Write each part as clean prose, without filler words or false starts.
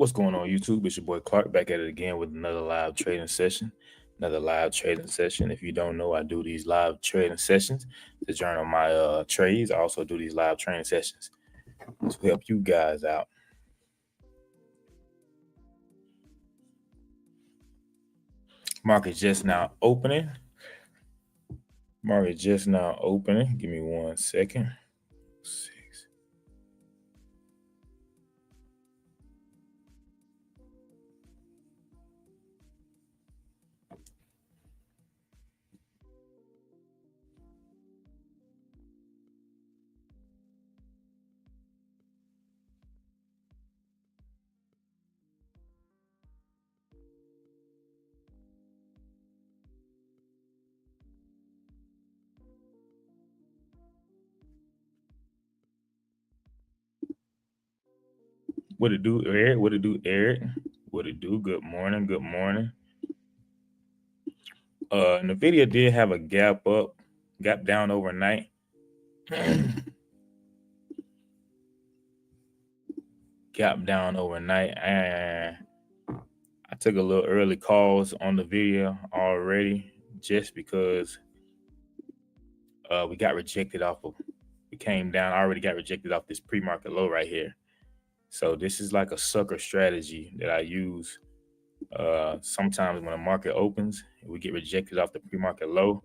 What's going on, YouTube? It's your boy Clark back at it again with another live trading session. If you don't know, I do these live trading sessions to journal my trades. I also do these live training sessions to help you guys out. Market just now opening. Give me 1 second. What it do, Eric? What it do, Eric? What it do? Good morning. Good morning. Nvidia did have a gap down overnight. Gap down overnight, and I took a little early calls on the video already just because we got rejected off of. We came down. I already got rejected off this pre-market low right here. So this is like a sucker strategy that I use sometimes when a market opens. We get rejected off the pre-market low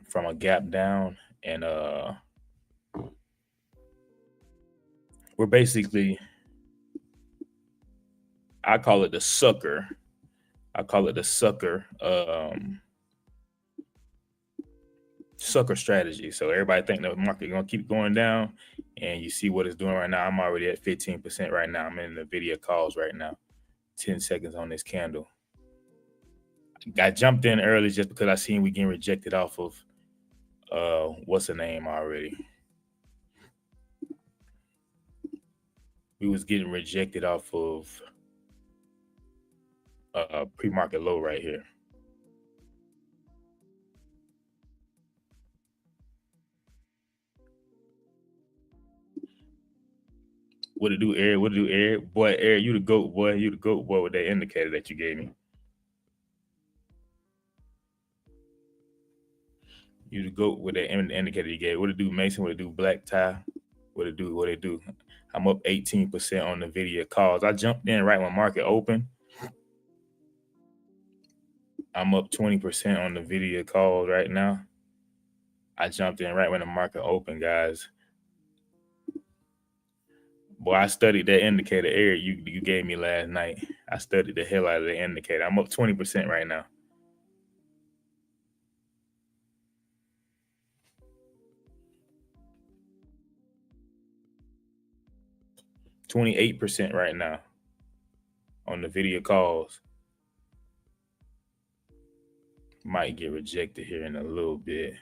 from a gap down, and we're basically, I call it the sucker. Sucker strategy. So everybody think the market gonna keep going down, and you see what it's doing right now. I'm already at 15% right now. I'm in the video calls right now. 10 seconds on this candle. I jumped in early just because I seen we getting rejected off of what's the name already. We was getting rejected off of pre-market low right here. What it do, Eric? What it do, Eric? Boy, Eric, you the GOAT, boy. You the GOAT, boy, with that indicator that you gave me. You the GOAT with that indicator you gave. What it do, Mason? What it do, Black Tie? What it do? What it do? I'm up 18% on the video calls. I jumped in right when market opened. I'm up 20% on the video calls right now. I jumped in right when the market opened, guys. Boy, I studied that indicator, Eric, you gave me last night. I studied the hell out of the indicator. I'm up 20% right now. $28% right now on the video calls. Might get rejected here in a little bit.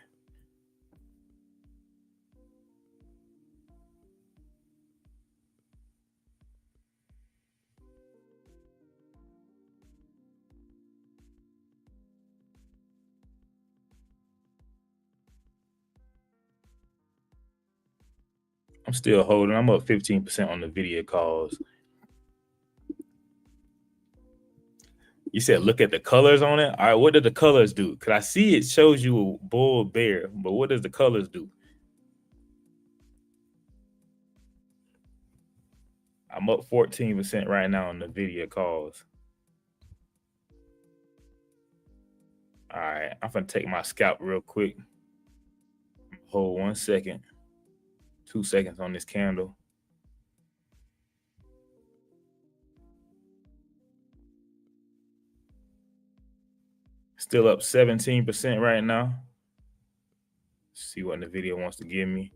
I'm still holding. I'm up 15% on the video calls. You said look at the colors on it. All right, what do the colors do? Because I see it shows you a bull, bear, but what does the colors do? I'm up 14% right now on the video calls. All right, I'm gonna take my scalp real quick. Hold 1 second. 2 seconds on this candle. Still up 17% right now. See what the video wants to give me.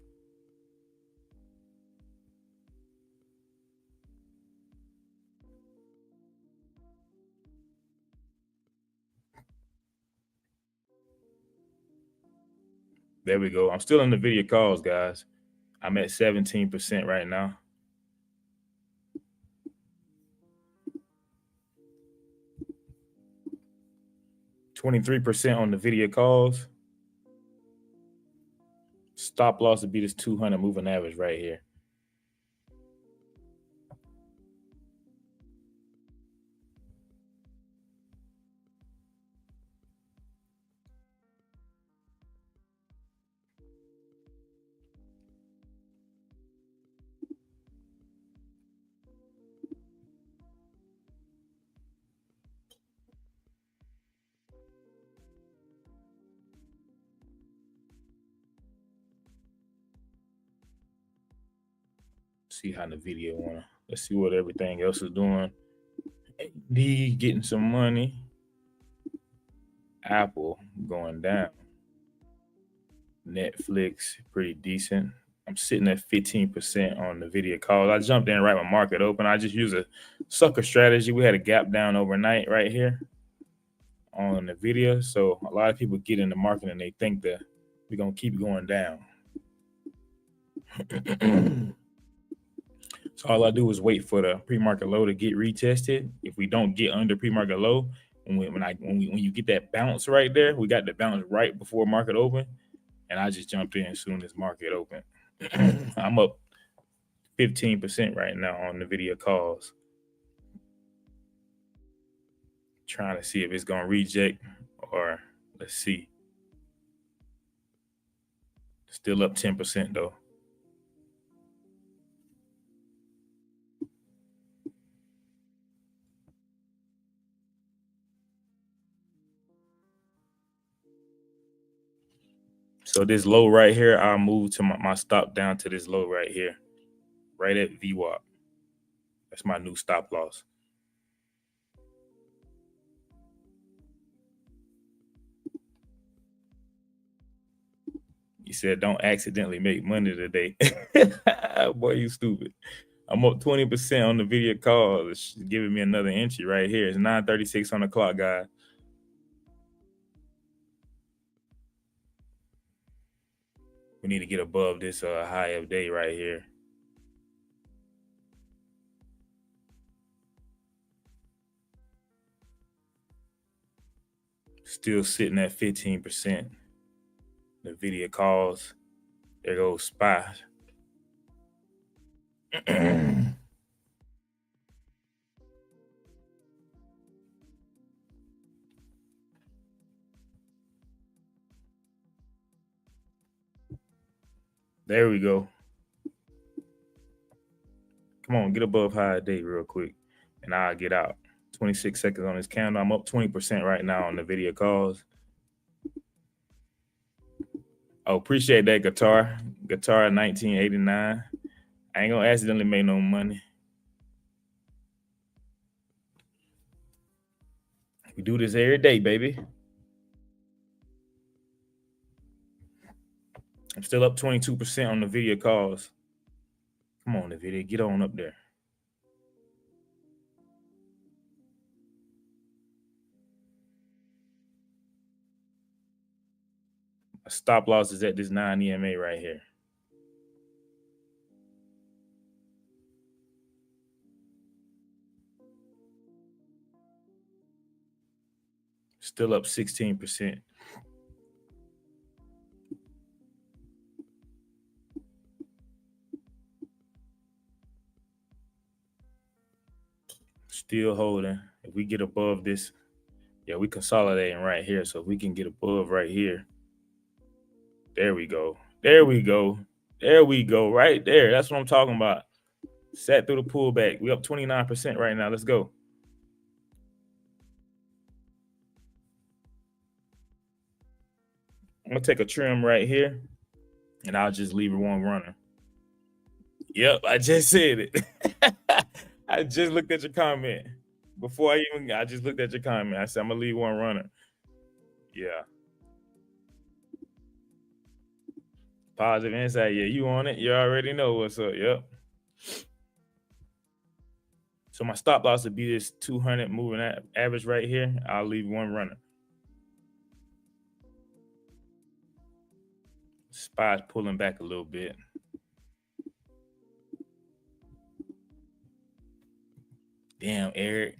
There we go. I'm still in the video calls, guys. I'm at 17% right now. $23% on the video calls. Stop loss would be this 200 moving average right here. see how the video wanna. Let's see what everything else is doing. AD getting some money. Apple going down. Netflix pretty decent. I'm sitting at 15% on the video calls. I jumped in right when market open. I just use a sucker strategy. We had a gap down overnight right here on the video. So a lot of people get in the market and they think that we're gonna keep going down. So all I do is wait for the pre-market low to get retested. If we don't get under pre-market low, when you get that bounce right there, we got the bounce right before market open, and I just jumped in as soon as market open. I'm up 15% right now on the video calls. Trying to see if it's gonna reject or let's see. Still up 10% though. So this low right here, I'll move to my stop down to this low right here, right at VWAP. That's my new stop loss. You said don't accidentally make money today. Boy, you stupid. I'm up 20% on the video call. It's giving me another entry right here. It's 9:36 on the clock, guys. We need to get above this high of day right here. Still sitting at 15%. The video calls. There goes SPY. There we go. Come on, get above high day real quick, and I'll get out. 26 seconds on this candle. I'm up 20% right now on the video calls. Oh, appreciate that, Guitar 1989. I ain't gonna accidentally make no money. We do this every day, baby. I'm still up 22% on the video calls. Come on, the video, get on up there. A stop loss is at this 9 EMA right here. Still up 16%. Still holding. If we get above this, yeah, we consolidating right here. So if we can get above right here, there we go. There we go. There we go. Right there. That's what I'm talking about. Sat through the pullback. We up 29% right now. Let's go. I'm gonna take a trim right here, and I'll just leave it one runner. Yep, I just said it. I just looked at your comment. Before I just looked at your comment. I said I'm gonna leave one runner. Yeah. Positive insight. Yeah, you on it. You already know what's up. Yep. So my stop loss would be this 200 moving average right here. I'll leave one runner. SPY's pulling back a little bit. Damn, Eric.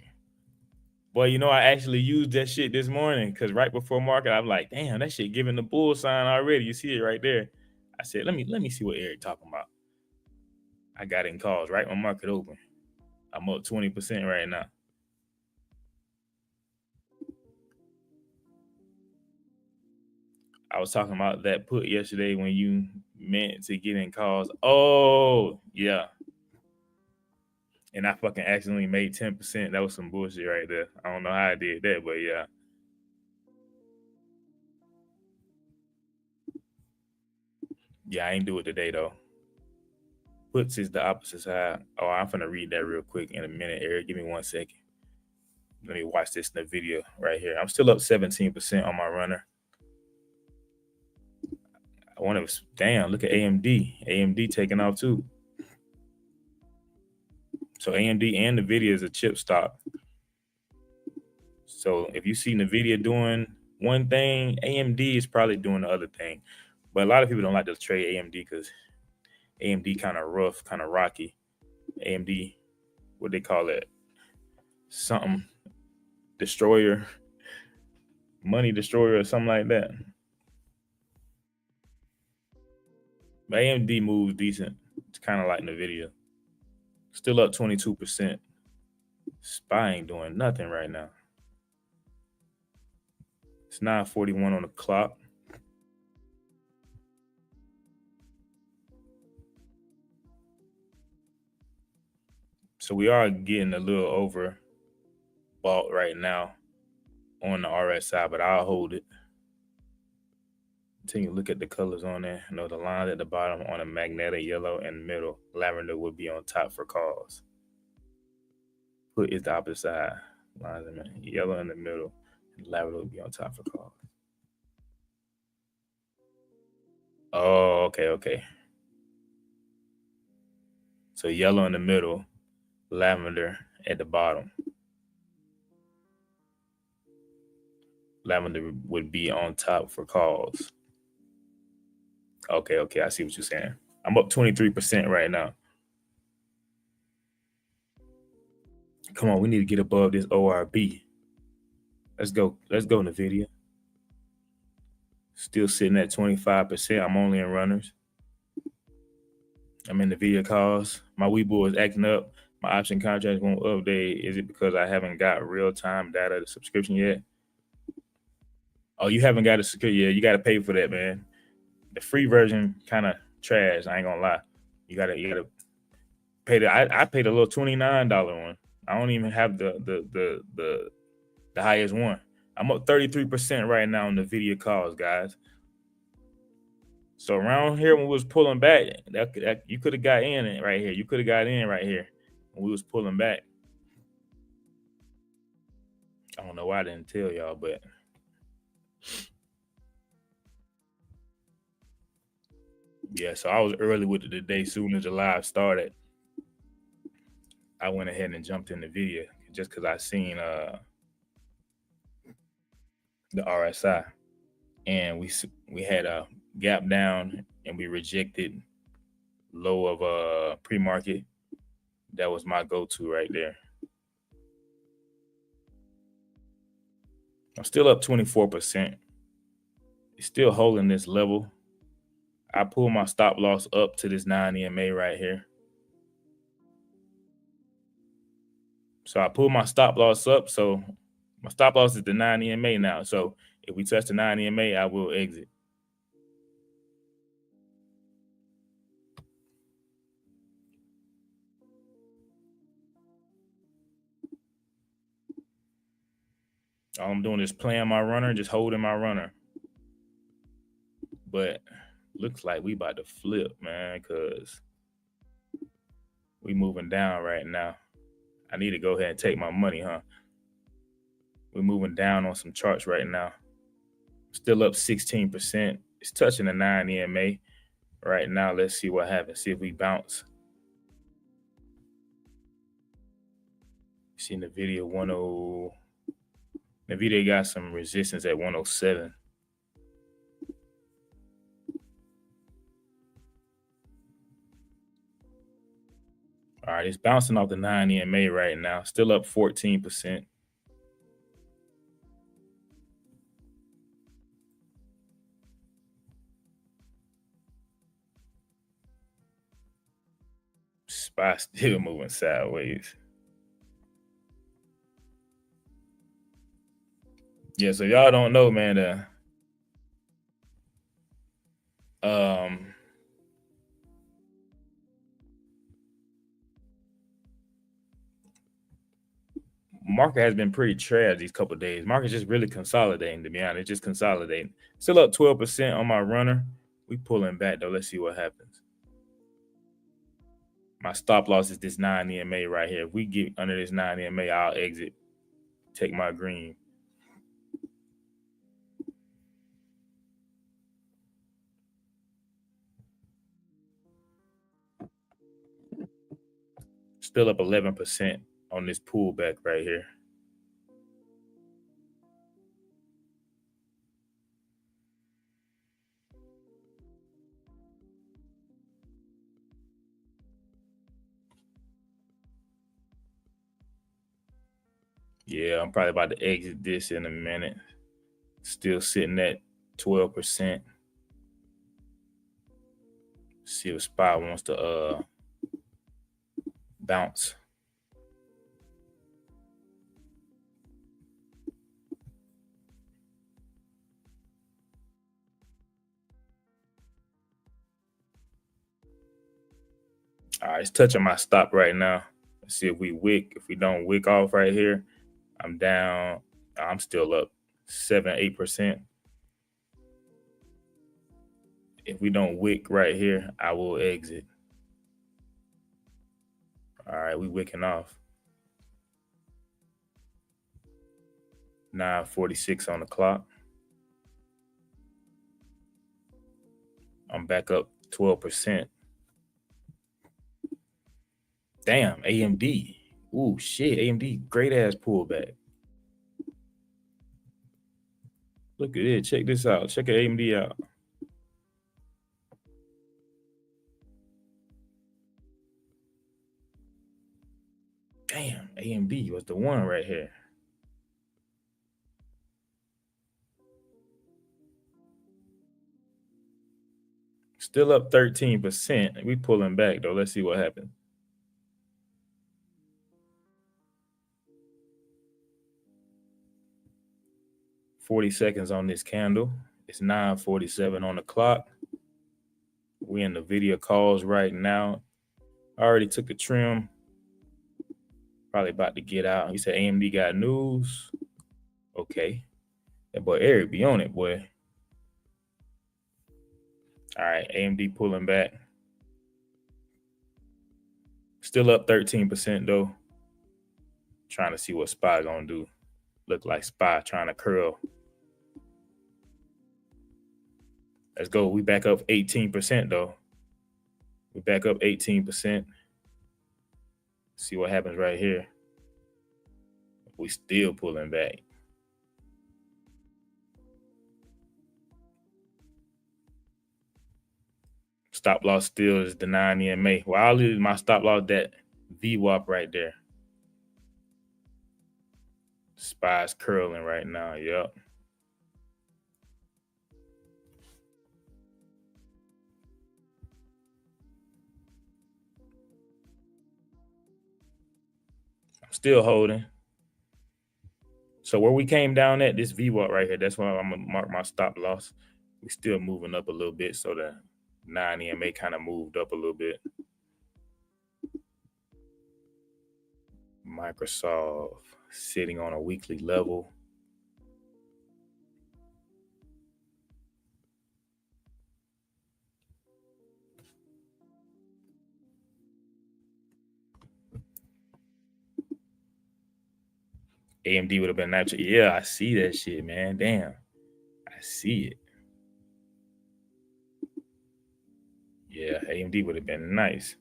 Boy, you know, I actually used that shit this morning because right before market, I'm like, damn, that shit giving the bull sign already. You see it right there. I said, let me see what Eric talking about. I got in calls right when market open. I'm up 20% right now. I was talking about that put yesterday when you meant to get in calls. Oh, yeah. And I fucking accidentally made 10%. That was some bullshit right there. I don't know how I did that, but yeah. Yeah, I ain't do it today though. Puts is the opposite side. Oh, I'm gonna read that real quick in a minute, Eric. Give me 1 second. Let me watch this in the video right here. I'm still up 17% on my runner. I want to, damn, look at AMD. AMD taking off too. So AMD and NVIDIA is a chip stock. So if you see NVIDIA doing one thing, AMD is probably doing the other thing. But a lot of people don't like to trade AMD because AMD kind of rough, kind of rocky. AMD, what they call it? Something destroyer, money destroyer or something like that. But AMD moves decent. It's kind of like NVIDIA. Still up 22%. SPY ain't doing nothing right now. It's 9:41 on the clock. So we are getting a little over bought right now on the RSI, but I'll hold it. Take a look at the colors on there. You know, the lines at the bottom on a magnetic yellow and middle. Lavender would be on top for calls. Put is the opposite side. Lines in yellow in the middle. And lavender would be on top for calls. Oh, okay. So yellow in the middle, lavender at the bottom. Lavender would be on top for calls. Okay, I see what you're saying. I'm up 23% right now. Come on, we need to get above this ORB. Let's go, NVIDIA. Still sitting at 25%. I'm only in runners. I'm in NVIDIA calls. My Webull is acting up. My option contract won't update. Is it because I haven't got real-time data subscription yet? Oh, you haven't got a subscription yet? You got to pay for that, man. The free version kind of trash. I ain't gonna lie. You gotta pay the. I paid a little $29 one. I don't even have the highest one. I'm up 33% right now on the video calls, guys. So around here when we was pulling back, that you could have got in right here. You could have got in right here when we was pulling back. I don't know why I didn't tell y'all, but yeah, so I was early with it today. Soon as the live started, I went ahead and jumped in the video just because I seen the RSI, and we had a gap down, and we rejected low of pre-market. That was my go-to right there. I'm still up 24%. It's still holding this level. I pull my stop loss up to this 9 EMA right here. So I pull my stop loss up. So my stop loss is the 9 EMA now. So if we touch the 9 EMA, I will exit. All I'm doing is playing my runner, just holding my runner. But looks like we about to flip, man, because we moving down right now. I need to go ahead and take my money, huh? We're moving down on some charts right now. Still up 16%. It's touching the 9 EMA right now. Let's see what happens. See if we bounce. See in the video 10. The video got some resistance at 107. All right, it's bouncing off the 9 EMA right now. Still up 14%. SPY still moving sideways. Yeah, so y'all don't know, man. Market has been pretty trash these couple of days. Market's just really consolidating, to be honest. Just consolidating. Still up 12% on my runner. We pulling back though. Let's see what happens. My stop loss is this 9 EMA right here. If we get under this 9 EMA, I'll exit, take my green. Still up 11% on this pullback right here. Yeah, I'm probably about to exit this in a minute. Still sitting at 12%. See if SPY wants to bounce. All right, it's touching my stop right now. Let's see if we wick. If we don't wick off right here, I'm down. I'm still up 7-8%. If we don't wick right here, I will exit. All right, we wicking off. 9:46 on the clock. I'm back up 12%. Damn, AMD. Ooh, shit, AMD, great ass pullback. Look at it. Check this out. Check AMD out. Damn, AMD was the one right here. Still up 13%. We pulling back though. Let's see what happens. $40 on this candle. It's 9:47 on the clock. We in the video calls right now. I already took the trim. Probably about to get out. He said AMD got news. Okay. That boy Eric be on it, boy. All right, AMD pulling back. Still up 13% though. Trying to see what SPY gonna do. Look like SPY trying to curl. Let's go. We back up 18% though. We back up 18%. See what happens right here. We still pulling back. Stop loss still is the 9 EMA. Well, I'll leave my stop loss that VWAP right there. SPY's curling right now. Yep. I'm still holding. So where we came down at, this VWAP right here, that's why I'm gonna mark my stop loss. We still moving up a little bit, so the 9 EMA kind of moved up a little bit. Microsoft sitting on a weekly level. AMD would have been nice. Yeah, I see that shit, man. Damn. I see it. Yeah, AMD would have been nice.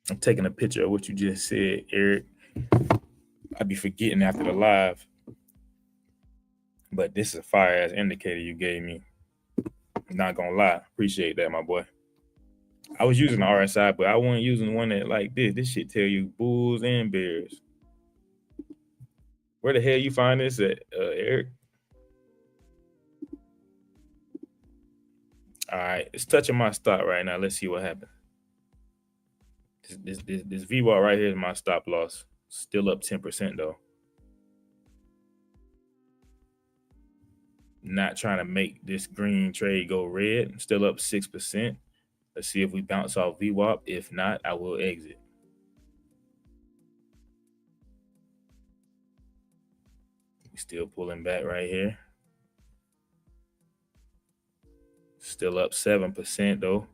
I'm taking a picture of what you just said, Eric. I'd be forgetting after the live. But this is a fire ass indicator you gave me. Not gonna lie. Appreciate that, my boy. I was using the RSI, but I wasn't using one that like this. This shit tell you bulls and bears. Where the hell you find this at, Eric? All right, it's touching my stop right now. Let's see what happens. This VWAP right here is my stop loss. Still up 10% though. Not trying to make this green trade go red. Still up 6%. Let's see if we bounce off VWAP. If not, I will exit. We still pulling back right here. Still up 7% though.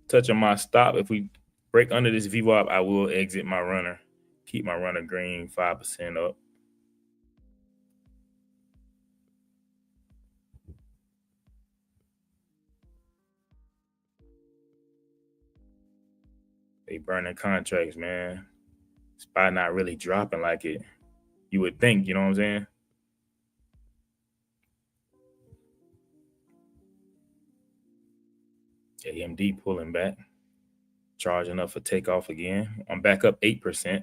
Touching my stop. If we break under this VWAP, I will exit my runner. Keep my runner green, 5% up. They burning contracts, man. SPY not really dropping like it you would think, you know what I'm saying? AMD pulling back, charging up for takeoff again. I'm back up 8%.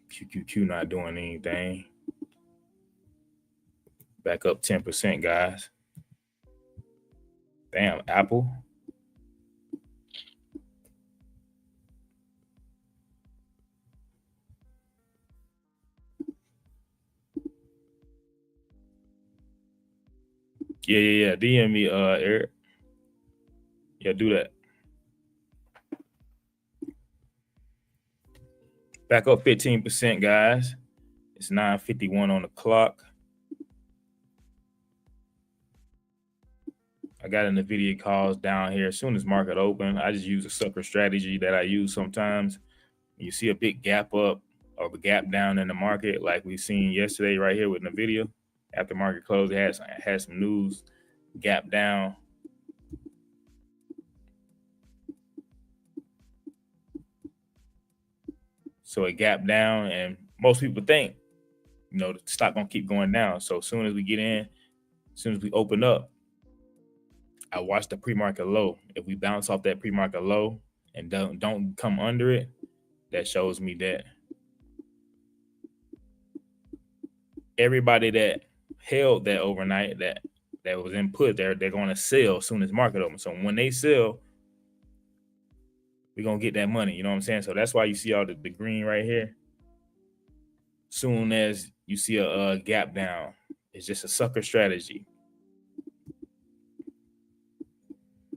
QQQ not doing anything. Back up 10%, guys. Damn, Apple. Yeah. DM me, Eric. Yeah, do that. Back up 15%, guys. It's 9:51 on the clock. I got in the video calls down here as soon as market open. I just use a sucker strategy that I use sometimes. You see a big gap up or a gap down in the market, like we seen yesterday right here with NVIDIA. After market close, it had some news, gap down. So it gap down, and most people think, the stock gonna keep going down. So as soon as we get in, as soon as we open up, I watch the pre-market low. If we bounce off that pre-market low and don't come under it, that shows me that everybody that held that overnight, that was input there, they're going to sell as soon as market open. So when they sell, we're going to get that money. You know what I'm saying? So that's why you see all the green right here. Soon as you see a gap down, it's just a sucker strategy.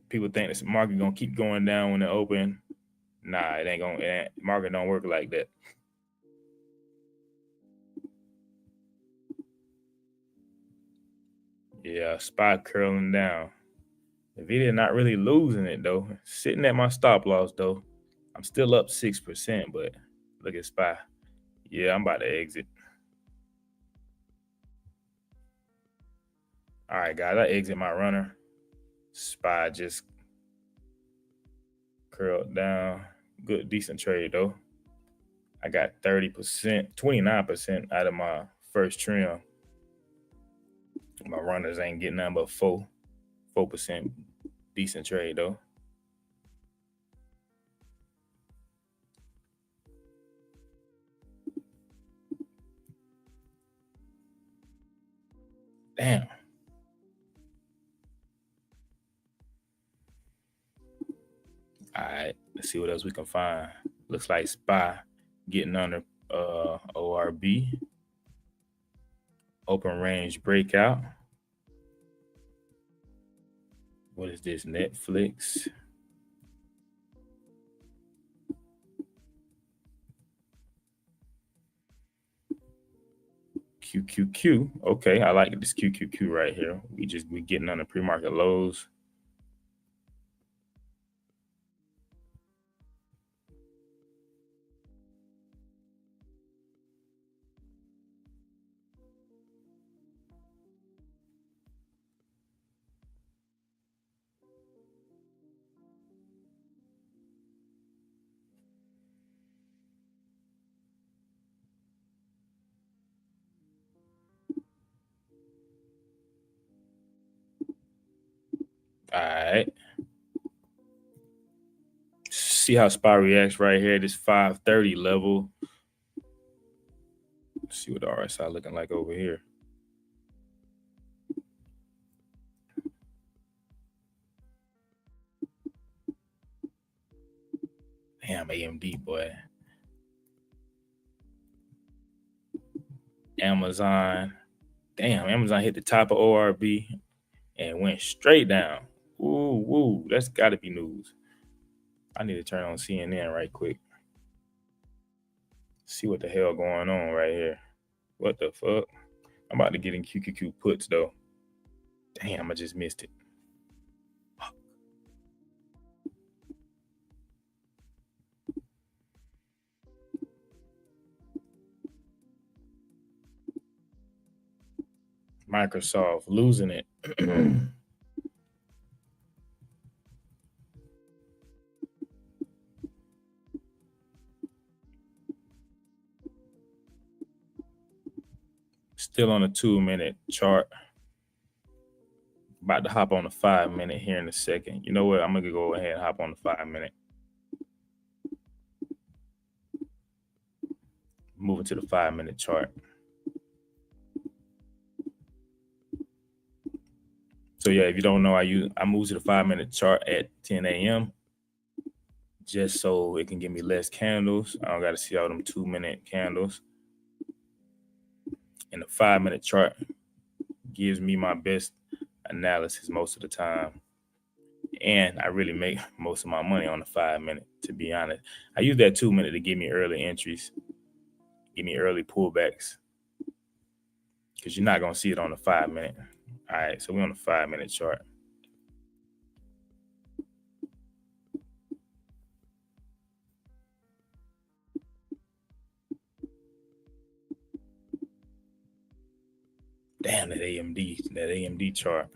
People think this market going to keep going down when it open. Nah, it ain't going to. Market don't work like that. Yeah, SPY curling down. NVIDIA not really losing it though. Sitting at my stop loss though. I'm still up 6%, but look at SPY. Yeah, I'm about to exit. All right, guys, I exit my runner. SPY just curled down. Good, decent trade though. I got 30%, 29% out of my first trim. My runners ain't getting nothing but 4%. Decent trade though. Damn. All right, let's see what else we can find. Looks like SPY getting under ORB. Open range breakout. What is this? Netflix. QQQ. Okay, I like this QQQ right here. We getting on the pre-market lows. All right. See how SPY reacts right here. This 530 level. Let's see what the RSI looking like over here. Damn, AMD, boy. Amazon. Damn, Amazon hit the top of ORB and went straight down. Woo, that's got to be news. I need to turn on CNN right quick. See what the hell going on right here. What the fuck? I'm about to get in QQQ puts though. Damn, I just missed it. Microsoft losing it. Still on a 2-minute chart. About to hop on the 5-minute here in a second. You know what? I'm gonna go ahead and hop on the 5-minute. Moving to the 5-minute chart. So yeah, if you don't know, I move to the 5-minute chart at 10 a.m. just so it can give me less candles. I don't got to see all them 2-minute candles. And the 5-minute chart gives me my best analysis most of the time. And I really make most of my money on the 5-minute, to be honest. I use that 2-minute to give me early entries, give me early pullbacks, because you're not going to see it on the 5-minute. All right, so we're on the 5-minute chart. Damn, that AMD chart.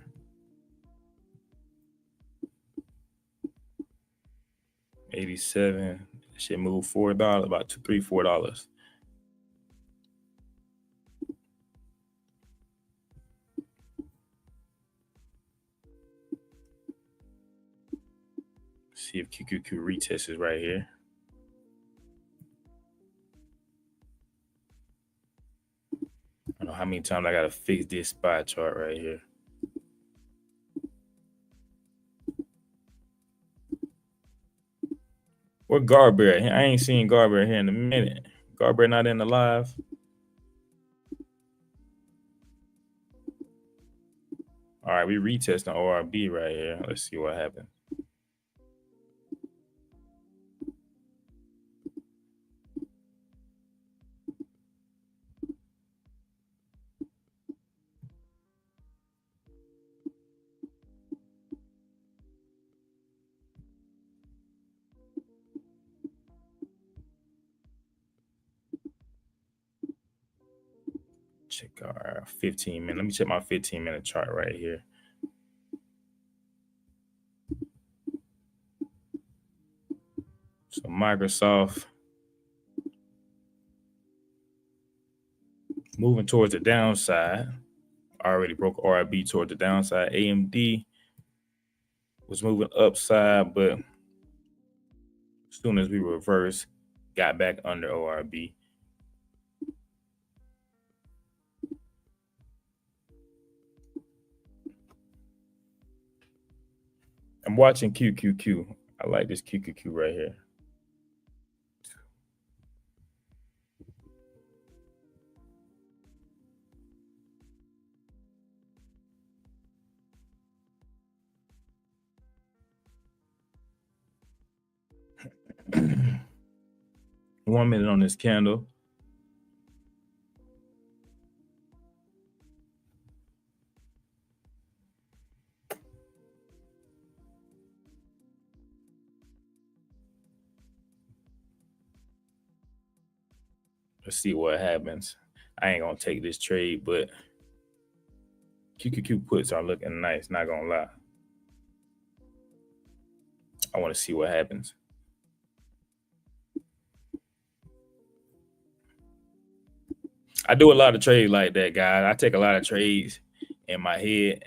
$87. Should move $4, about $3-4. See if QQQ retests is right here. I don't know how many times I gotta fix this spot chart right here. Where Garber? I ain't seen Garber here in a minute. Garber not in the live. All right, we retesting ORB right here. Let's see what happens. Check our 15-minute. Let me check my 15-minute chart right here. So Microsoft moving towards the downside. Already broke RB toward the downside. AMD was moving upside, but as soon as we reversed, got back under ORB. I'm watching QQQ. I like this QQQ right here. One minute on this candle. Let's see what happens. I ain't gonna take this trade, but QQQ puts are looking nice, not gonna lie. I want to see what happens. I do a lot of trades like that, guys. I take a lot of trades in my head.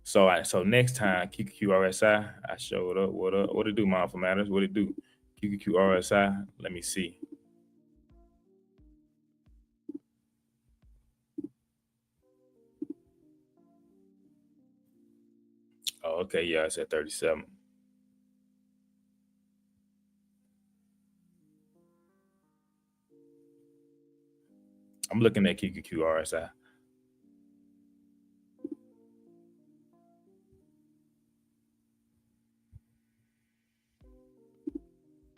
So next time QQQ RSI, I showed up. What it do, Mindful Matters? What it do? QQQ RSI. Let me see. Oh, okay, yeah, it's at 37. I'm looking at QQQ RSI.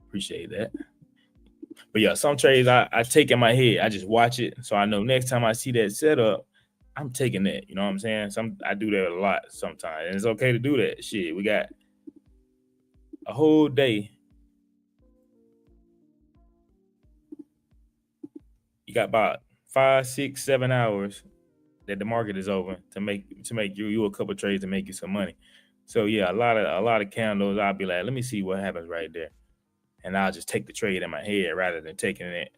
Appreciate that. But yeah, some trades I take in my head. I just watch it, so I know next time I see that setup, I'm taking that. You know what I'm saying? I do that a lot sometimes, and it's okay to do that. Shit, we got a whole day. You got about 5, 6, 7 hours that the market is open to make you a couple trades to make you some money. So yeah, a lot of candles. I'll be like, let me see what happens right there, and I'll just take the trade in my head rather than taking it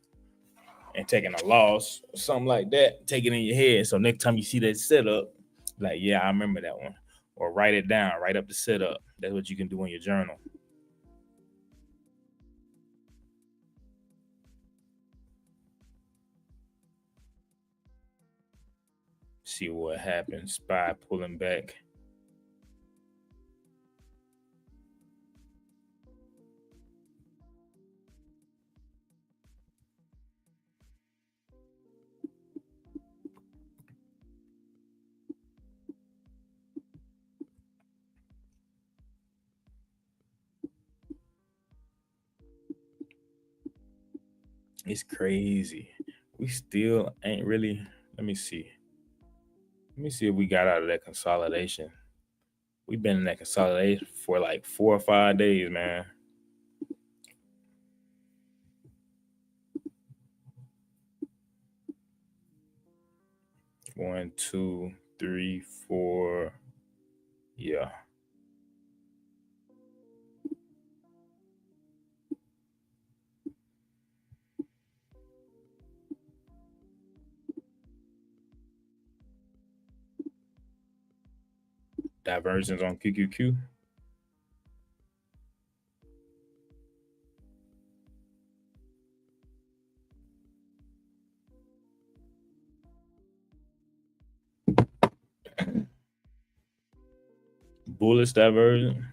and taking a loss or something like that. Take it in your head. So next time you see that setup, like, yeah, I remember that one. Or write it down, write up the setup. That's what you can do in your journal. See what happens. SPY pulling back. It's crazy. We still ain't really. Let me see. Let me see if we got out of that consolidation. We've been in that consolidation for like 4 or 5 days, man. 1, 2, 3, 4. Yeah. Diversions on QQQ. Bullish diversion.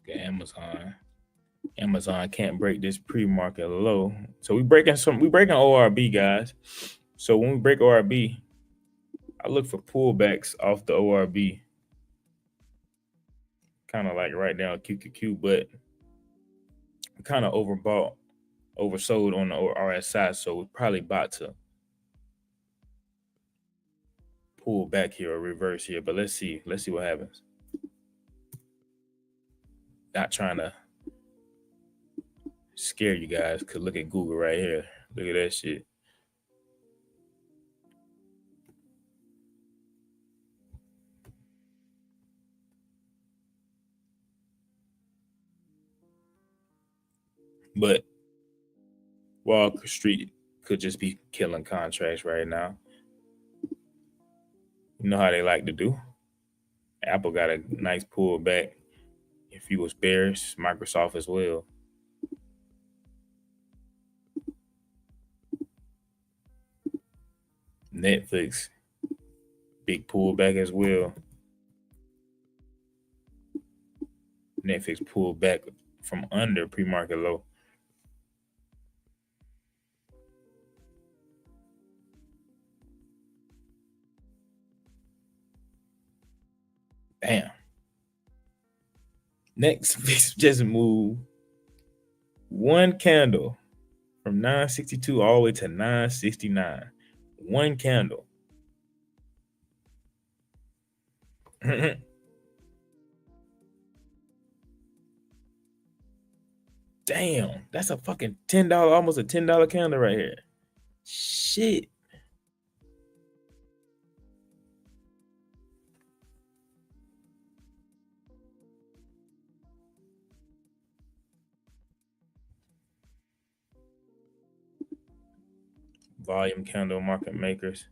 Okay, Amazon. Amazon can't break this pre-market low. So we breaking ORB, guys. So when we break ORB, I look for pullbacks off the ORB, kind of like right now QQQ, but kind of overbought, oversold on the RSI. So we're probably about to pull back here or reverse here. But let's see. Let's see what happens. Not trying to scare you guys, cause look at Google right here. Look at that shit. But Wall Street could just be killing contracts right now. You know how they like to do. Apple got a nice pullback. If you was bearish, Microsoft as well. Netflix, big pullback as well. Netflix pulled back from under pre-market low. Damn. Next, just moved one candle from 962 all the way to 969. One candle. Damn, that's a fucking $10, almost a $10 candle right here. Shit. Volume candle market makers.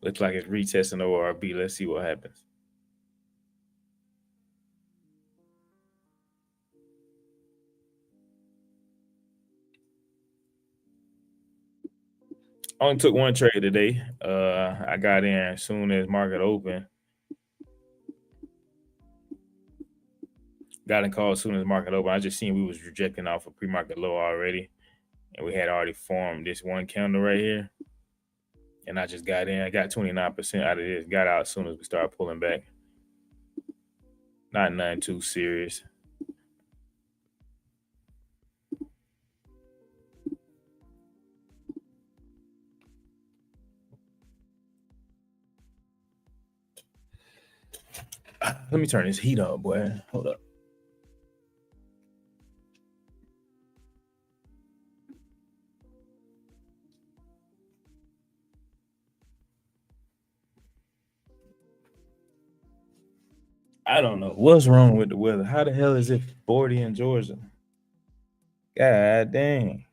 Looks like it's retesting ORB. Let's see what happens. Only took one trade today. I got in as soon as market open. Got in call as soon as market open. I just seen we was rejecting off a pre-market low already, and we had already formed this one candle right here. And I just got in. I got 29% out of this. Got out as soon as we started pulling back. Not nothing too serious. Let me turn this heat up, boy. Hold up. I don't know what's wrong with the weather. How the hell is it 40 in Georgia? God dang.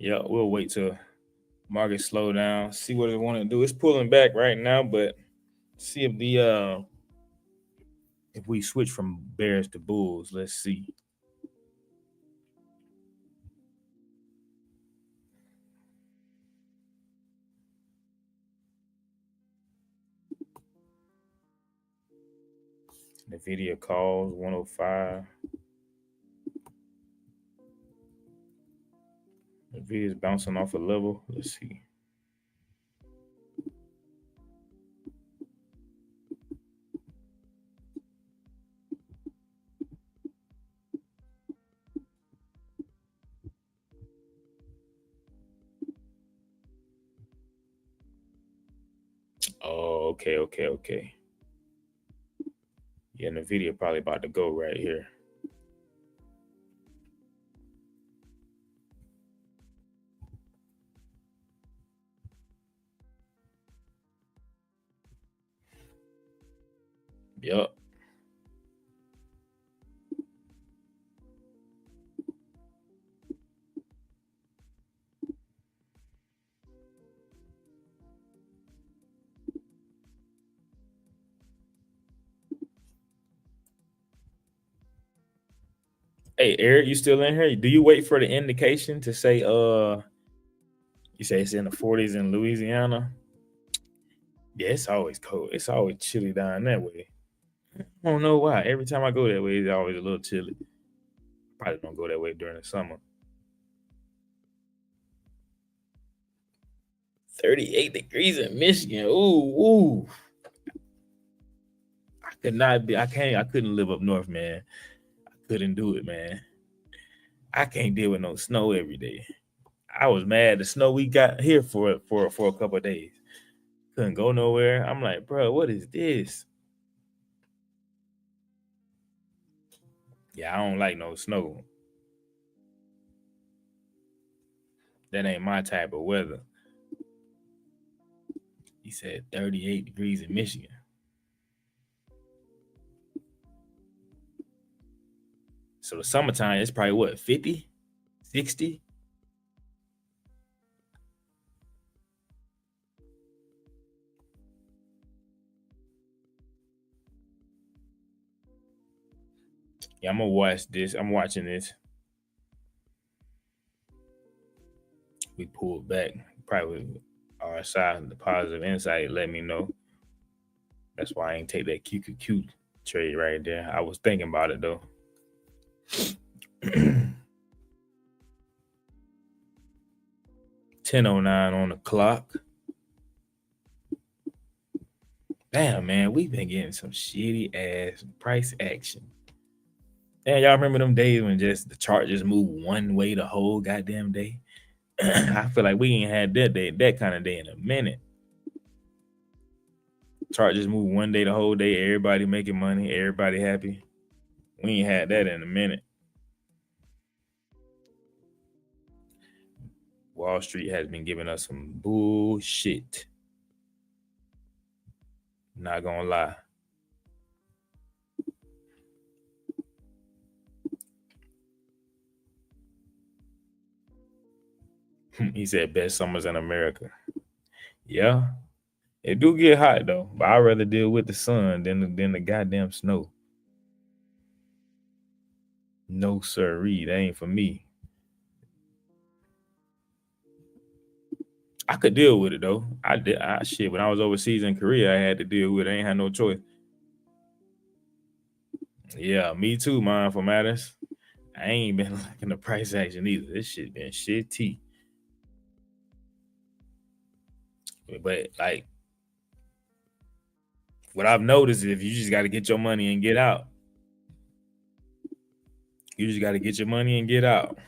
Yeah, we'll wait till market slow down, see what it want to do. It's pulling back right now, but see if we switch from bears to bulls. Let's see. NVIDIA calls 105. NVIDIA is bouncing off a level. Let's see. Oh, okay. Yeah, NVIDIA probably about to go right here. Yep. Hey, Eric, you still in here? Do you wait for the indication to say you say it's in the 40s in Louisiana? Yeah, it's always cold. It's always chilly down that way. I don't know why. Every time I go that way, it's always a little chilly. Probably don't go that way during the summer. 38 degrees in Michigan. Ooh. I could not be. I couldn't live up north, man. I couldn't do it, man. I can't deal with no snow every day. I was mad the snow we got here for a couple of days. Couldn't go nowhere. I'm like, bro, what is this? Yeah, I don't like no snow. That ain't my type of weather. He said 38 degrees in Michigan. So the summertime, it's probably what, 50, 60? Yeah, I'm gonna watch this. I'm watching this. We pulled back. Probably our side, the positive insight let me know. That's why I ain't take that QQQ trade right there. I was thinking about it though. 10:09 on the clock. Damn, man, we've been getting some shitty ass price action. Yeah, y'all remember them days when just the chart just moved one way the whole goddamn day? I feel like we ain't had that kind of day in a minute. Chart just moved one day the whole day. Everybody making money. Everybody happy. We ain't had that in a minute. Wall Street has been giving us some bullshit. Not gonna lie. He said best summers in America. Yeah, it do get hot though, but I'd rather deal with the sun than the goddamn snow. No sirree, that ain't for me. I could deal with it though. I did. Shit, when I was overseas in Korea, I had to deal with it. I ain't had no choice. Yeah, me too, man. For matters, I ain't been liking the price action either. This shit been shitty. But like, what I've noticed is if you just got to get your money and get out. You just got to get your money and get out.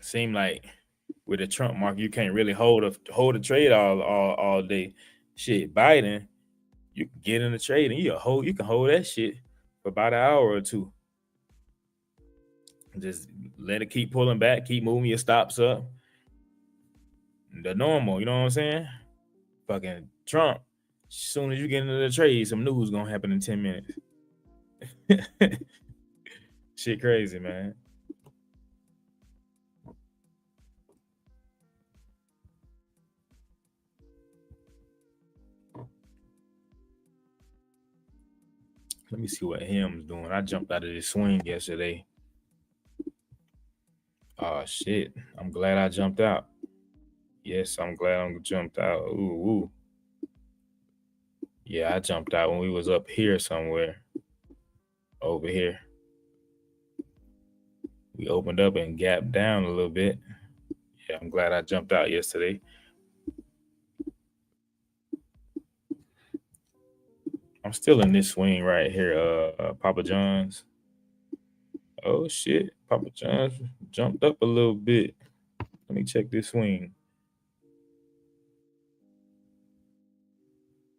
Seem like with the Trump market, you can't really hold a trade all day. Shit, Biden, you can get in the trade and you can hold that shit for about an hour or two. Just let it keep pulling back, keep moving your stops up. The normal, you know what I'm saying? Fucking Trump. As soon as you get into the trade, some news gonna happen in 10 minutes. Shit crazy, man. Let me see what him's doing. I jumped out of this swing yesterday. Oh shit. I'm glad I jumped out. Yes, I'm glad I jumped out. Ooh. Yeah, I jumped out when we was up here somewhere. Over here. We opened up and gapped down a little bit. Yeah, I'm glad I jumped out yesterday. I'm still in this swing right here, Papa John's. Oh shit, Papa John's jumped up a little bit. Let me check this swing.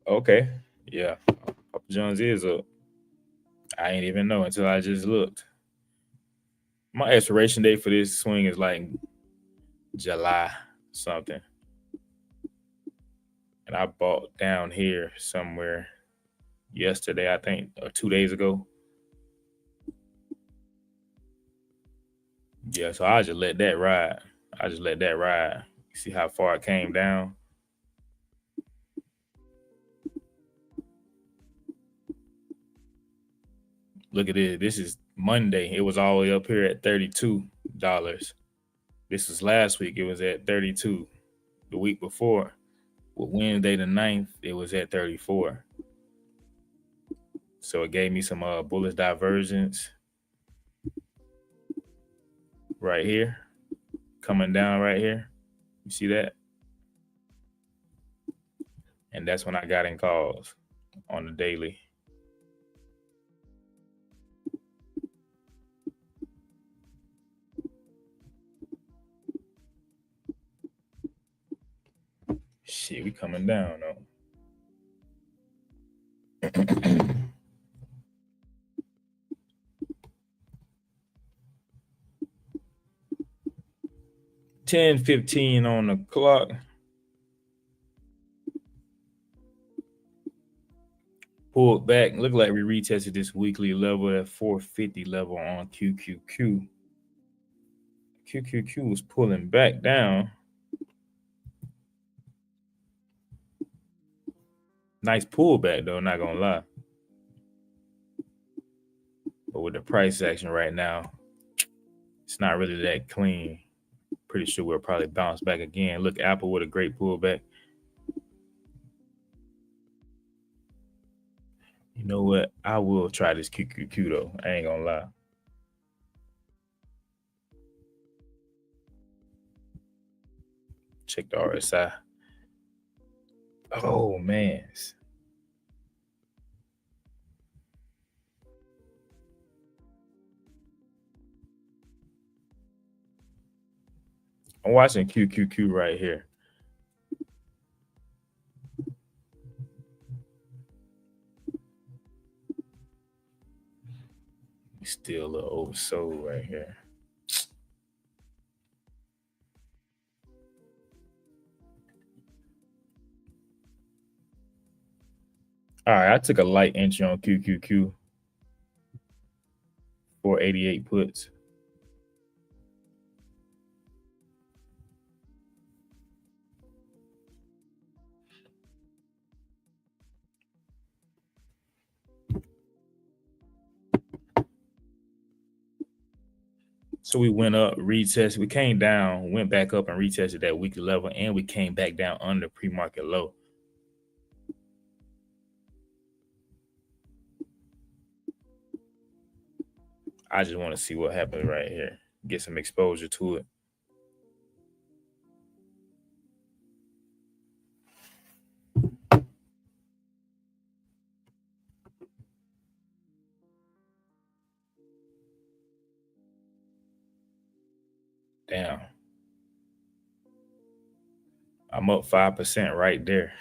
Okay, yeah, Papa John's is up. I ain't even know until I just looked. My expiration date for this swing is like July something, and I bought down here somewhere yesterday, I think, or 2 days ago. Yeah, so I just let that ride. I just let that ride. See how far it came down. Look at it. This is Monday. It was all the way up here at $32. This was last week. It was at 32. The week before, with Wednesday the 9th, it was at 34. So it gave me some bullish divergence right here, coming down right here. You see that? And that's when I got in calls on the daily. Shit, we coming down though. 10:15 on the clock. Pulled back. Look like we retested this weekly level at 450 level on QQQ. QQQ was pulling back down. Nice pullback though, not gonna lie. But with the price action right now, it's not really that clean. Pretty sure we'll probably bounce back again. Look, Apple with a great pullback. You know what? I will try this QQQ though. I ain't gonna lie. Check the RSI. Oh man. I'm watching QQQ right here. Still a little oversold right here. All right, I took a light entry on QQQ, 488 puts. So we went up, retested, we came down, went back up and retested that weekly level, and we came back down under pre-market low. I just want to see what happens right here. Get some exposure to it. Damn. I'm up 5% right there.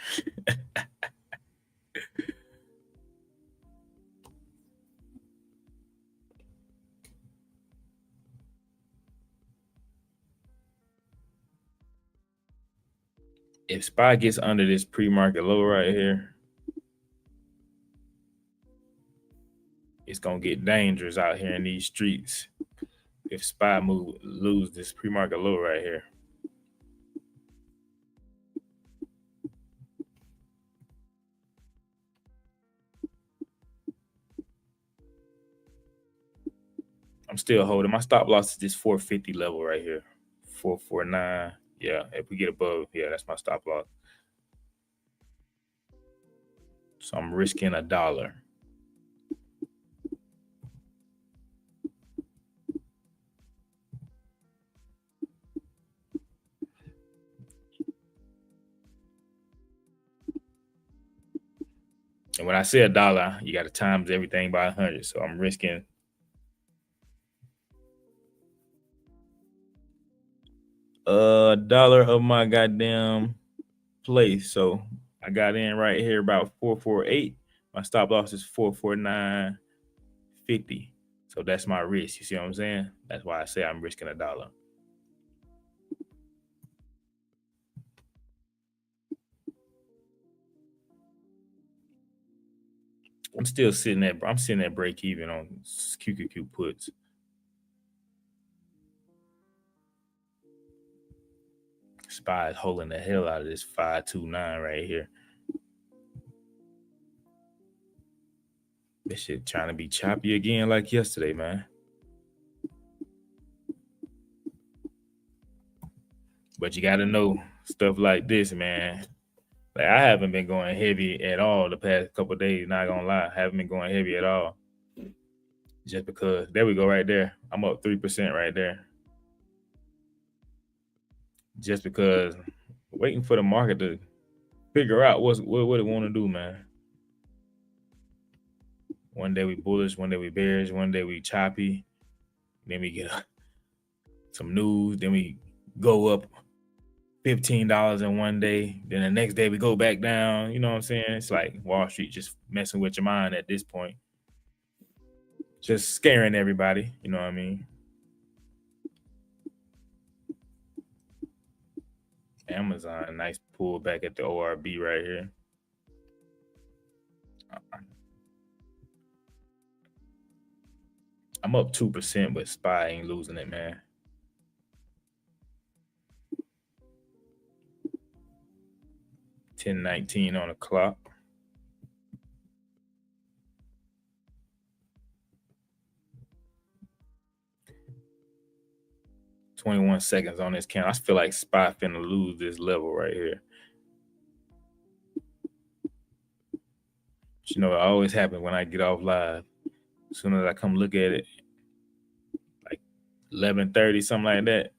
If SPY gets under this pre-market low right here, it's gonna get dangerous out here in these streets. If SPY lose this pre-market low right here. I'm still holding. My stop loss is this 450 level right here. 449. Yeah, if we get above, yeah, that's my stop loss. So I'm risking $1. And when I say $1, you got to times everything by 100. So I'm risking $1 of my goddamn place. So I got in right here about 448. My stop loss is 449.50. So that's my risk. You see what I'm saying? That's why I say I'm risking $1. I'm sitting at break even on QQQ puts. SPY is holding the hell out of this 529 right here. This shit trying to be choppy again like yesterday, man. But you got to know stuff like this, man. Like I haven't been going heavy at all the past couple of days. Not gonna lie, I haven't been going heavy at all. Just because there we go right there. I'm up 3% right there. Just because waiting for the market to figure out what it want to do, man. One day we bullish, one day we bearish, one day we choppy. Then we get some news. Then we go up $15 in one day. Then the next day we go back down. You know what I'm saying? It's like Wall Street just messing with your mind at this point. Just scaring everybody. You know what I mean? Amazon, nice pullback at the ORB right here. I'm up 2%, but SPY ain't losing it, man. $10.19 on the clock. $21 seconds on this count. I feel like SPY finna lose this level right here. But you know, it always happens when I get off live. As soon as I come look at it, like 11:30, something like that.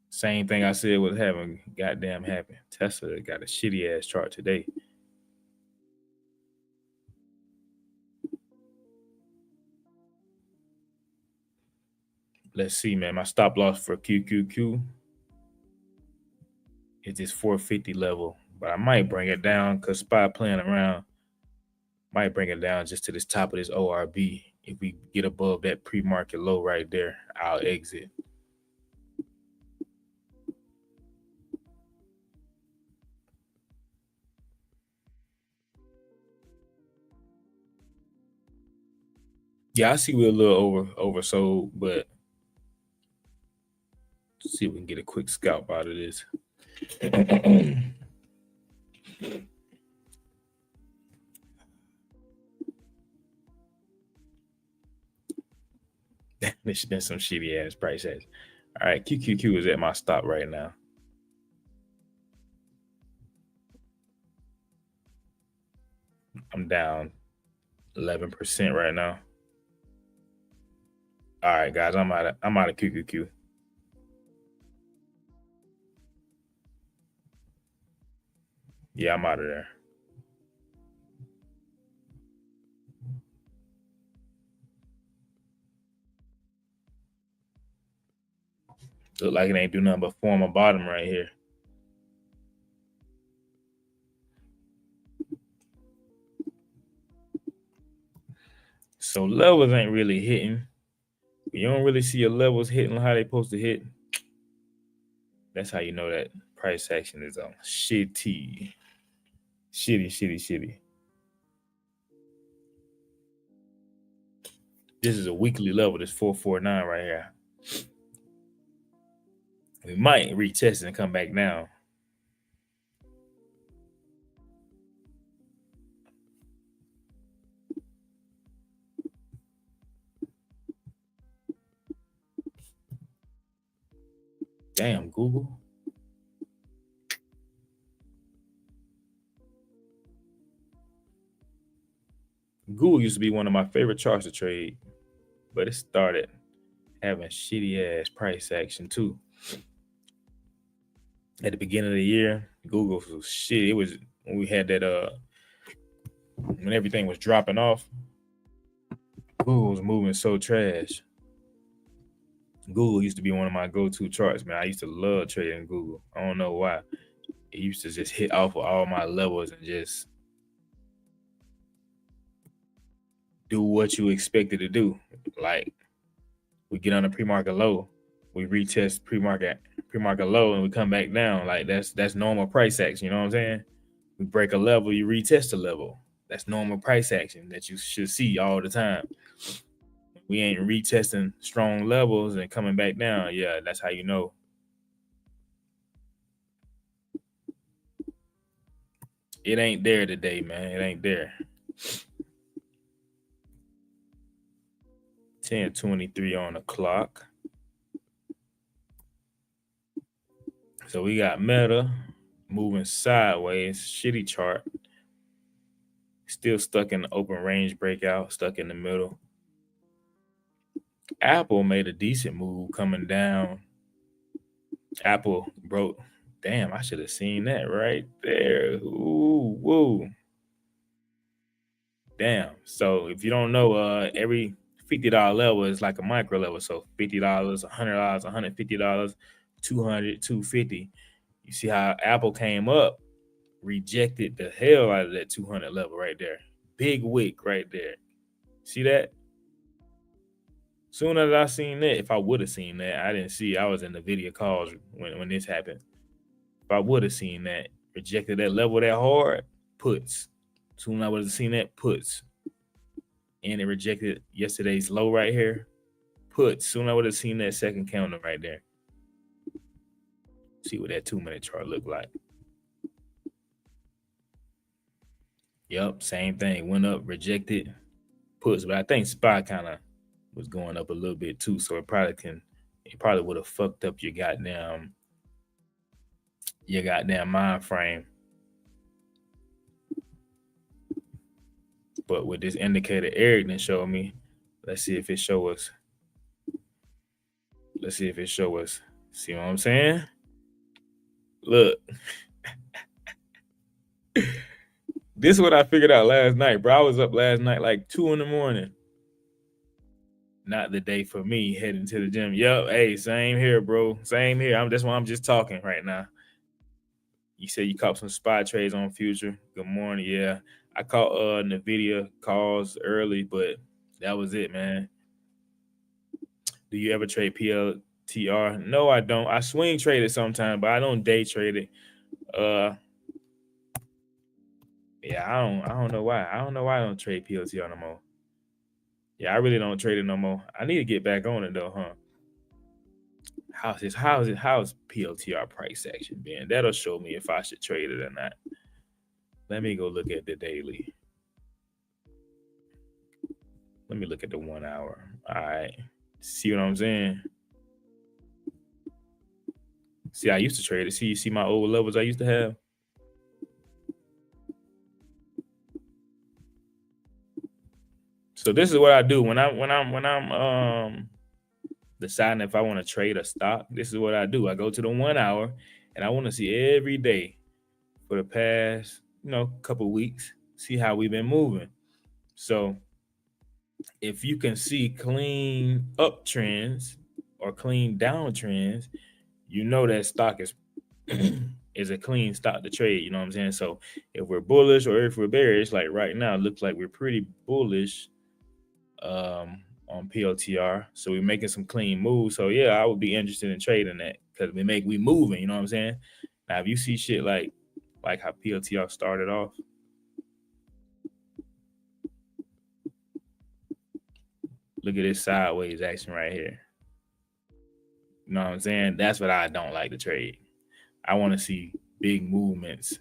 Same thing I said was having goddamn happen. Tesla got a shitty ass chart today. Let's see, man. My stop loss for QQQ is this 450 level, but I might bring it down because SPY playing around. Might bring it down just to this top of this ORB. If we get above that pre-market low right there, I'll exit. Yeah, I see we're a little oversold, but let's see if we can get a quick scalp out of this. This has been some shitty ass price action. All right, QQQ is at my stop right now. I'm down 11% right now. All right, guys, I'm out of QQQ. Yeah, I'm out of there. Look like it ain't do nothing but form a bottom right here. So levels ain't really hitting. You don't really see your levels hitting how they supposed to hit. That's how you know that price action is on shitty. Shitty. This is a weekly level. This 449 right here. We might retest it and come back down. Damn, Google. Google used to be one of my favorite charts to trade, but it started having shitty ass price action too. At the beginning of the year, Google was shit. It was when we had that when everything was dropping off. Google was moving so trash. Google used to be one of my go-to charts, man. I used to love trading Google. I don't know why. It used to just hit off of all my levels and just do what you expected to do. Like we get on a pre-market low, we retest pre-market low, and we come back down. Like that's normal price action. You know what I'm saying? We break a level, you retest a level. That's normal price action that you should see all the time. We ain't retesting strong levels and coming back down. Yeah, that's how you know. It ain't there today, man. It ain't there. 10:23 on the clock. So we got Meta moving sideways, shitty chart. Still stuck in the open range breakout, stuck in the middle. Apple made a decent move coming down. Apple broke. Damn, I should have seen that right there. Ooh, woo. Damn. So if you don't know, every $50 level is like a micro level. So $50, $100, $150, 200, 250. You see how Apple came up, rejected the hell out of that 200 level right there. Big wick right there. See that? Soon as I seen that, if I would have seen that, I didn't see. I was in the video calls when this happened. If I would have seen that, rejected that level that hard, puts. Soon as I would have seen that, puts. And it rejected yesterday's low right here, puts. Soon I would have seen that second counter right there. See what that 2-minute chart looked like. Yep, same thing. Went up, rejected, puts. But I think SPY kind of was going up a little bit too, so it probably would have fucked up your goddamn mind frame. But with this indicator Eric didn't show me, let's see if it show us. See what I'm saying? Look. This is what I figured out last night, bro. I was up last night like 2 a.m. Not the day for me heading to the gym. Yep, hey, same here, bro. Same here. That's why I'm just talking right now. You said you caught some spy trades on future. Good morning. Yeah, I caught Nvidia calls early, but that was it, man. Do you ever trade PLTR? No, I don't. I swing trade it sometimes, but I don't day trade it. Yeah, I don't know why. I don't know why I don't trade PLTR no more. Yeah, I really don't trade it no more. I need to get back on it though, huh? How's PLTR price action been? That'll show me if I should trade it or not. Let me go look at the daily. Let me look at the 1 hour. All right. See what I'm saying? See, I used to trade it. See my old levels I used to have? So this is what I do when I'm deciding if I want to trade a stock. This is what I do. I go to the 1 hour and I want to see every day for the past, couple weeks, see how we've been moving. So if you can see clean uptrends or clean downtrends, you know that stock is is a clean stock to trade. You know what I'm saying? So if we're bullish or if we're bearish, like right now, it looks like we're pretty bullish on PLTR. So we're making some clean moves. So yeah, I would be interested in trading that because we moving. You know what I'm saying? Now if you see shit like how PLTR started off. Look at this sideways action right here. You know what I'm saying? That's what I don't like to trade. I want to see big movements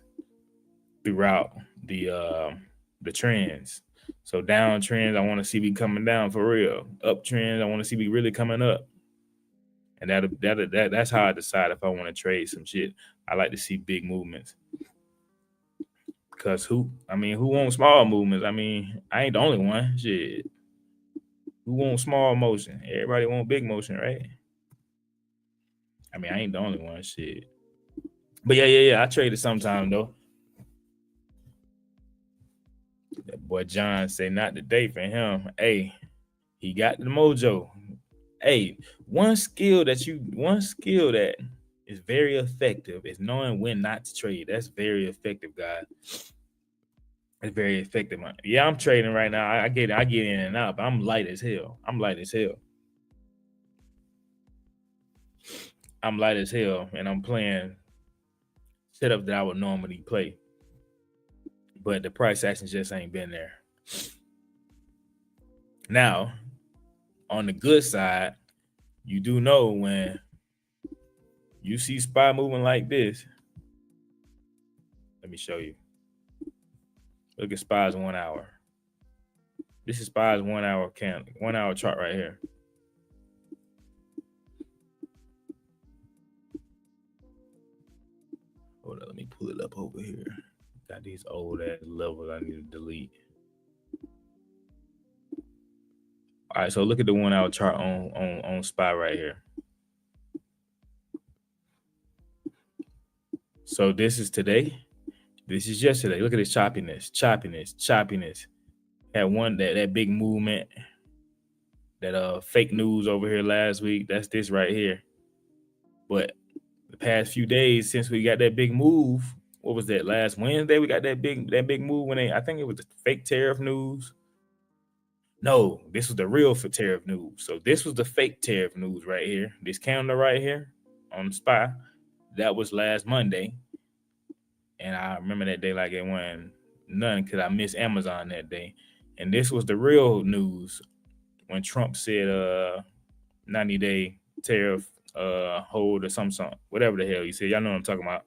throughout the trends. So down trends, I want to see me coming down for real. Up trends, I want to see me really coming up. And that's how I decide if I want to trade some shit. I like to see big movements. Because who wants small movements? I mean, I ain't the only one. Shit. Who wants small motion? Everybody want big motion, right? I mean, I ain't the only one. Shit. But yeah. I traded sometime though. That boy John say not today for him. Hey, he got the mojo. Hey, one skill that is very effective is knowing when not to trade. That's very effective, guys. It's very effective. Yeah, I'm trading right now. I get in and out, but I'm light as hell. I'm light as hell, and I'm playing setup that I would normally play. But the price action just ain't been there. Now, on the good side, you do know when you see SPY moving like this. Let me show you. Look at SPY's 1 hour. This is SPY's 1 hour 1 hour chart right here. Hold on, let me pull it up over here. Got these old ass levels I need to delete. All right, so look at the 1 hour chart on SPY right here. So this is today. This is yesterday. Look at this choppiness. Had that big movement. That fake news over here last week. That's this right here. But the past few days since we got that big move, what was that? Last Wednesday we got that big move when I think it was the fake tariff news. No, this was the real for tariff news. So this was the fake tariff news right here. This calendar right here on SPY, that was last Monday. And I remember that day like it wasn't none because I missed Amazon that day. And this was the real news when Trump said 90-day tariff hold or something, whatever the hell he said. Y'all know what I'm talking about.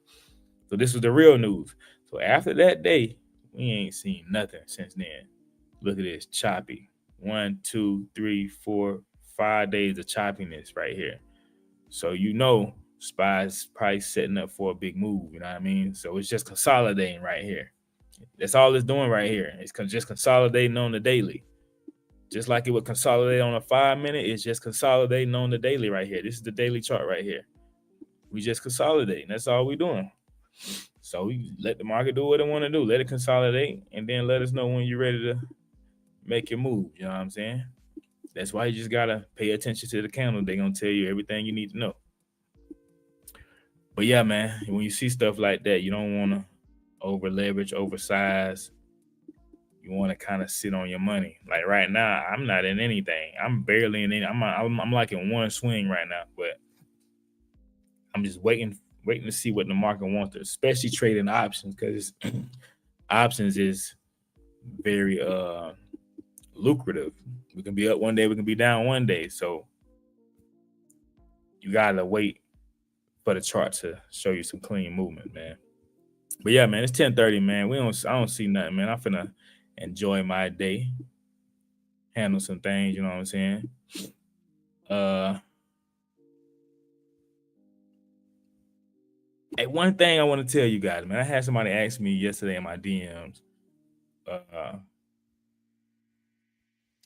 So this was the real news. So after that day, we ain't seen nothing since then. Look at this, choppy. 1, 2, 3, 4, 5 days of choppiness right here. So SPY's price setting up for a big move. You know what I mean? So it's just consolidating right here. That's all it's doing right here. It's just consolidating on the daily. Just like it would consolidate on a 5-minute, it's just consolidating on the daily right here. This is the daily chart right here. We just consolidating. That's all we're doing. So we let the market do what it want to do. Let it consolidate, and then let us know when you're ready to make your move. You know what I'm saying? That's why you just gotta pay attention to the candle. They're gonna tell you everything you need to know. But yeah, man, when you see stuff like that, you don't want to over leverage, oversize. You want to kind of sit on your money. Like right now, I'm not in anything. I'm barely in any. I'm like in one swing right now, but I'm just waiting to see what the market wants to, especially trading options, because options is very lucrative. We can be up one day, we can be down one day. So you gotta wait for the chart to show you some clean movement, man. But yeah, man, it's 10:30, man. I don't see nothing, man. I'm finna enjoy my day, handle some things, you know what I'm saying? Uh Hey, one thing I want to tell you guys, man. I had somebody ask me yesterday in my DMs. Uh,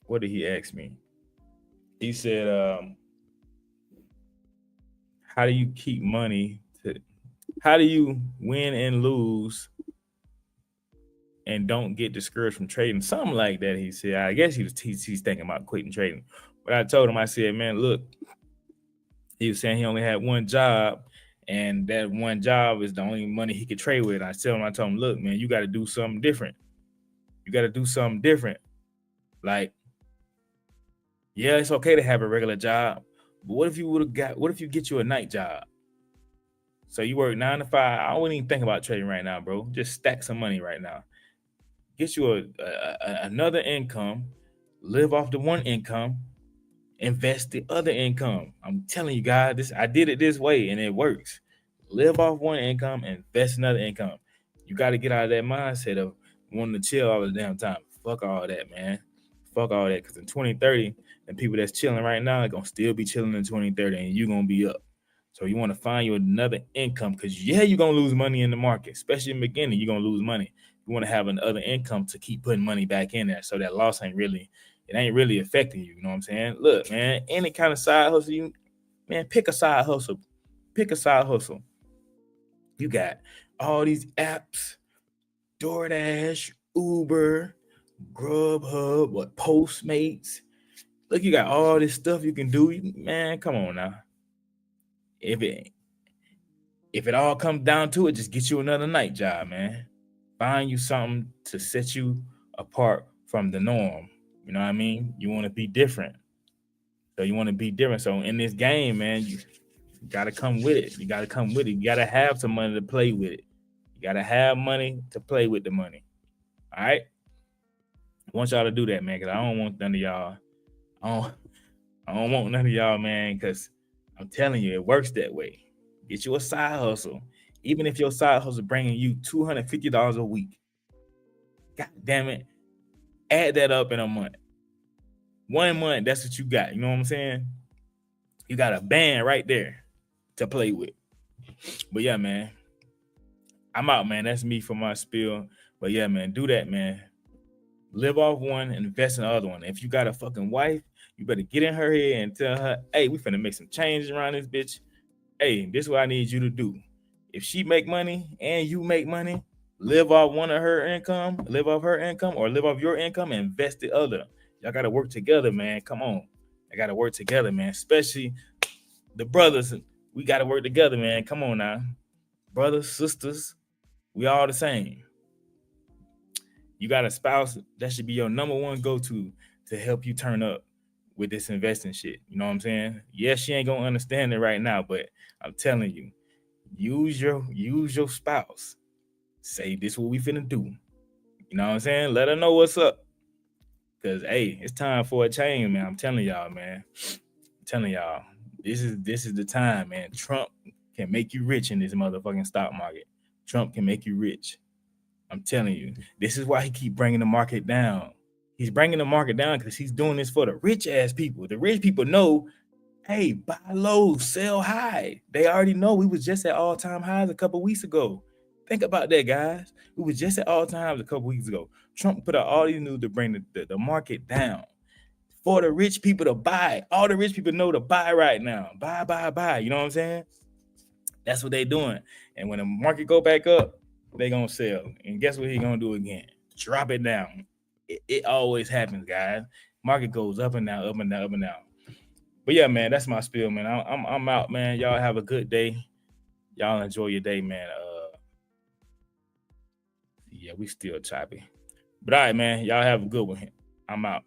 what did he ask me? He said, "How do you keep money? How do you win and lose and don't get discouraged from trading?" Something like that. He said. I guess he's thinking about quitting trading. But I told him, I said, "Man, look." He was saying he only had one job, and that one job is the only money he could trade with. I told him, "Look, man, you got to do something different. You got to do something different. Like, yeah, it's okay to have a regular job, but what if you get you a night job? So you work 9 to 5. I wouldn't even think about trading right now, bro. Just stack some money right now. Get you another income, live off the one income, invest the other income. I'm telling you guys, I did it this way and it works. Live off one income, invest another income. You got to get out of that mindset of wanting to chill all the damn time. Fuck all that, man. Fuck all that. Because in 2030, the people that's chilling right now are going to still be chilling in 2030 and you're going to be up. So you want to find you another income because, yeah, you're going to lose money in the market, especially in the beginning. You're going to lose money. You want to have another income to keep putting money back in there so that loss ain't really affecting you. You know what I'm saying? Look, man, any kind of side hustle, pick a side hustle. Pick a side hustle. You got all these apps, DoorDash, Uber, Grubhub, Postmates. Look, you got all this stuff you can do. Man, come on now. If it all comes down to it, just get you another night job, man. Find you something to set you apart from the norm. You know what I mean? You want to be different. So you want to be different. So in this game, man, you gotta come with it. You gotta come with it. You gotta have some money to play with it. You gotta have money to play with the money. All right. I want y'all to do that, man, because I don't want none of y'all. I don't want none of y'all, man, because I'm telling you, it works that way. Get you a side hustle. Even if your side hustle bringing you $250 a week. God damn it. Add that up in a month. 1 month, that's what you got. You know what I'm saying? You got a band right there to play with. But yeah, man. I'm out, man. That's me for my spiel. But yeah, man, do that, man. Live off one and invest in the other one. If you got a fucking wife, you better get in her head and tell her, hey, we finna make some changes around this bitch. Hey, this is what I need you to do. If she make money and you make money, live off one of her income, live off her income, or live off your income and invest the other. Y'all gotta work together, man. Come on. I gotta work together, man. Especially the brothers. We gotta work together, man. Come on now. Brothers, sisters, we all the same. You got a spouse, that should be your number one go-to to help you turn up with this investing shit. You know what I'm saying? Yes, she ain't gonna understand it right now, but I'm telling you, use your spouse. Say this what we finna do. You know what I'm saying? Let her know what's up. Cause hey, it's time for a change, man. I'm telling y'all, man. I'm telling y'all, this is the time, man. Trump can make you rich in this motherfucking stock market. Trump can make you rich. I'm telling you, this is why he keep bringing the market down. He's bringing the market down because he's doing this for the rich ass people. The rich people know, hey, buy low, sell high. They already know we was just at all-time highs a couple weeks ago. Think about that, guys. We was just at all-time highs a couple weeks ago. Trump put out all these news to bring the market down for the rich people to buy. All the rich people know to buy right now. Buy. You know what I'm saying? That's what they doing. And when the market go back up, they gonna sell. And guess what he gonna do again? Drop it down. It always happens, guys. Market goes up and down, up and down, up and down. But yeah, man, that's my spiel, man. I'm out, man. Y'all have a good day. Y'all enjoy your day, man. Yeah, we still choppy. But all right, man. Y'all have a good one. I'm out.